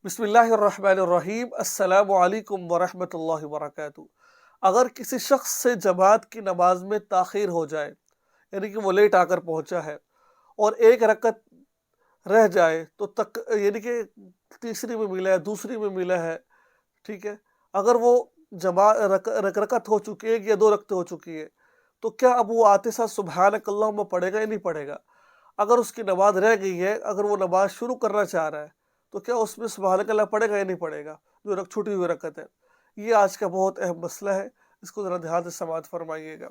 بسم اللہ الرحمن الرحیم السلام علیکم ورحمۃ اللہ وبرکاتہ۔ اگر کسی شخص سے جماعت کی نماز میں تاخیر ہو جائے، یعنی کہ وہ لیٹ آ کر پہنچا ہے اور ایک رکعت رہ جائے تو یعنی کہ تیسری میں ملا ہے، دوسری میں ملا ہے، ٹھیک ہے، اگر وہ رکعت ہو چکی ہے یا دو رکعتیں ہو چکی ہے تو کیا اب وہ آتے ساتھ سبحانک اللہم پڑھے گا یا نہیں پڑھے گا؟ اگر اس کی نماز رہ گئی ہے، اگر وہ نماز شروع کرنا چاہ رہا ہے تو کیا اس میں سبحانک اللہ پڑھے گا یا نہیں پڑھے گا جو چھوٹی ہوئی رکعت ہے؟ یہ آج کا بہت اہم مسئلہ ہے، اس کو ذرا دھیان سے سماعت فرمائیے گا۔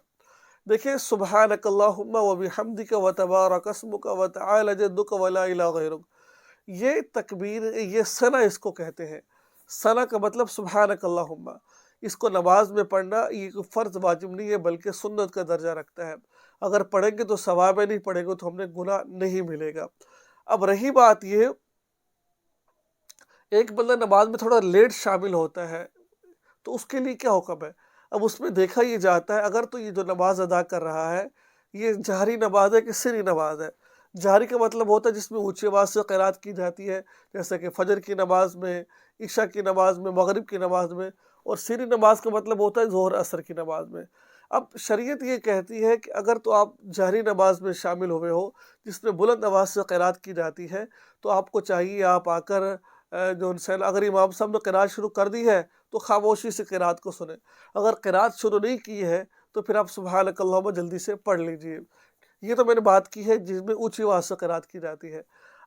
دیکھیں، سبحانک اللہم و بحمدک و تبارک اسمک و تعالی جدک و لا الہ غیرک، یہ تکبیر، یہ ثنا اس کو کہتے ہیں۔ ثنا کا مطلب سبحانک اللہم، اس کو نماز میں پڑھنا یہ کوئی فرض واجب نہیں ہے بلکہ سنت کا درجہ رکھتا ہے۔ اگر پڑھیں گے تو ثواب ہے، نہیں پڑھیں گے تو ہم نے گناہ نہیں ملے گا۔ اب رہی بات یہ، ایک بندہ نماز میں تھوڑا لیٹ شامل ہوتا ہے تو اس کے لیے کیا حکم ہے؟ اب اس میں دیکھا یہ جاتا ہے، اگر تو یہ جو نماز ادا کر رہا ہے یہ جہری نماز ہے کہ سری نماز ہے؟ جہری کا مطلب ہوتا ہے جس میں اونچی آواز سے قرات کی جاتی ہے، جیسے کہ فجر کی نماز میں، عشاء کی نماز میں، مغرب کی نماز میں، اور سری نماز کا مطلب ہوتا ہے ظہر عصر کی نماز میں۔ اب شریعت یہ کہتی ہے کہ اگر تو آپ جہری نماز میں شامل ہوئے ہو جس میں بلند آواز سے قرات کی جاتی ہے تو آپ کو چاہیے آپ آ کر اگر امام صاحب نے قرات شروع کر دی ہے تو خاموشی سے قرات کو سنیں، اگر قرات شروع نہیں کی ہے تو پھر آپ سبحانک اللہم جلدی سے پڑھ لیجئے۔ یہ تو میں نے بات کی ہے جس میں اونچی آواز سے قرات کی جاتی ہے۔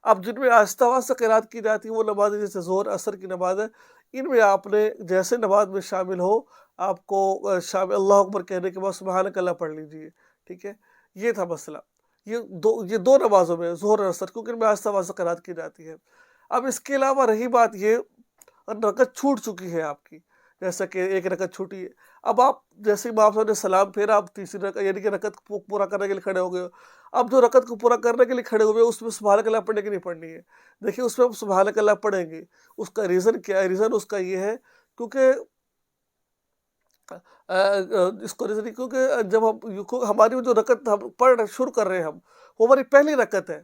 اب جن میں آہستہ آواز سے قرات کی جاتی ہے وہ نمازیں جیسے ظہر عصر کی نماز ہے، ان میں آپ نے جیسے نماز میں شامل ہو آپ کو اللہ اکبر کہنے کے بعد سبحانک اللہ پڑھ لیجئے، ٹھیک ہے۔ یہ تھا مسئلہ، یہ دو نمازوں میں ظہر اور عصر، کیونکہ ان میں آہستہ آواز سے قرات کی جاتی ہے۔ اب اس کے علاوہ رہی بات یہ، رکعت چھوٹ چکی ہے آپ کی، جیسا کہ ایک رکعت چھوٹی ہے، اب آپ جیسے امام صاحب نے سلام پھیرا، آپ تیسری رکعت یعنی کہ رکعت کو پورا کرنے کے لیے کھڑے ہو گئے ہو، اب جو رکعت کو پورا کرنے کے لیے کھڑے ہوئے اس میں سبحانک اللہ پڑھنے کی نہیں پڑھنی ہے۔ دیکھیں، اس میں ہم سبحانک اللہ پڑھیں گے، اس کا ریزن کیا ہے؟ ریزن اس کا یہ ہے کیونکہ کیونکہ جب ہماری جو رکعت ہم شروع کر رہے ہیں وہ ہماری پہلی رکعت ہے،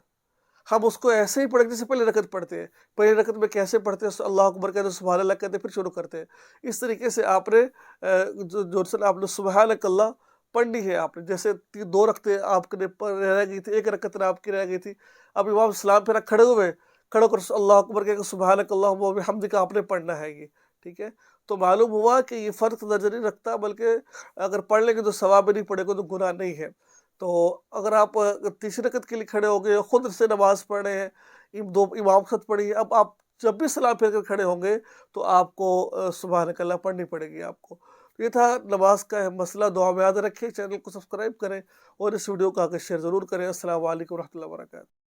ہم اس کو ایسے ہی پڑھیں جیسے پہلی رکعت پڑھتے ہیں۔ پہلی رکعت میں کیسے پڑھتے ہیں؟ اللہ اکبر کہتے ہیں، سبحان اللہ کہتے ہیں، پھر شروع کرتے ہیں۔ اس طریقے سے آپ نے آپ نے سبحانک اللہ پڑھنی ہے۔ آپ نے جیسے دو رکعتیں آپ نے رہ گئی تھی، ایک رکعت آپ کی رہ گئی تھی، اب امام سلام پھیرا، کھڑے ہوئے، کھڑے کر اللہ اکبر کہہ کے سبحانک اللہم و بحمدک آپ نے پڑھنا ہے یہ، ٹھیک ہے۔ تو معلوم ہوا کہ یہ فرق درجہ نہیں رکھتا، بلکہ اگر پڑھ لیں گے تو ثواب نہیں پڑے گا تو گناہ نہیں ہے۔ تو اگر آپ تیسری رکعت کے لیے کھڑے ہو گئے، خود سے نماز پڑھ رہے ہیں، دو امام کے ساتھ پڑھی ہے، اب آپ جب بھی سلام پھیر کر کھڑے ہوں گے تو آپ کو سبحانک اللہ پڑھنی پڑے گی آپ کو۔ یہ تھا نماز کا مسئلہ، دعا میں یاد رکھیں، چینل کو سبسکرائب کریں اور اس ویڈیو کو آگے شیئر ضرور کریں۔ السلام علیکم ورحمۃ اللہ وبرکاتہ۔